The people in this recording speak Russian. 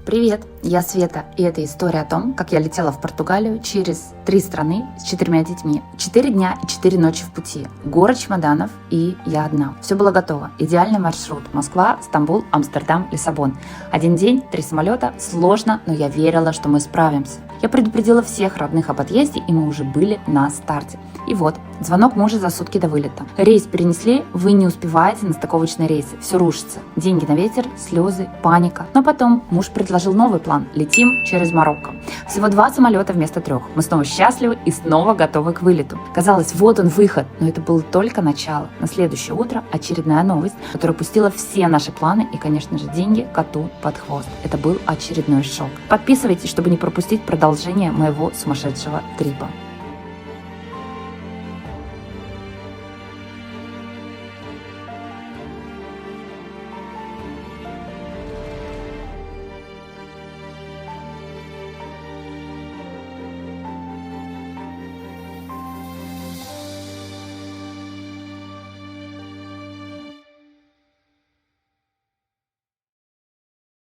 Привет, я Света, и это история о том, как я летела в Португалию через 3 страны с 4 детьми. 4 дня и 4 ночи в пути, горы чемоданов и я одна. Все было готово, идеальный маршрут: Москва, Стамбул, Амстердам, Лиссабон. 1 день, 3 самолета, сложно, но я верила, что мы справимся. Я предупредила всех родных об отъезде, и мы уже были на старте. И вот, звонок мужа за сутки до вылета. Рейс перенесли, вы не успеваете на стыковочные рейсы, все рушится. Деньги на ветер, слезы, паника. Но потом муж предложил новый план: летим через Марокко. Всего 2 самолета вместо 3. Мы снова счастливы и снова готовы к вылету. Казалось, вот он выход, но это было только начало. На следующее утро очередная новость, которая пустила все наши планы и, конечно же, деньги коту под хвост. Это был очередной шок. Подписывайтесь, чтобы не пропустить продолжение моего сумасшедшего трипа.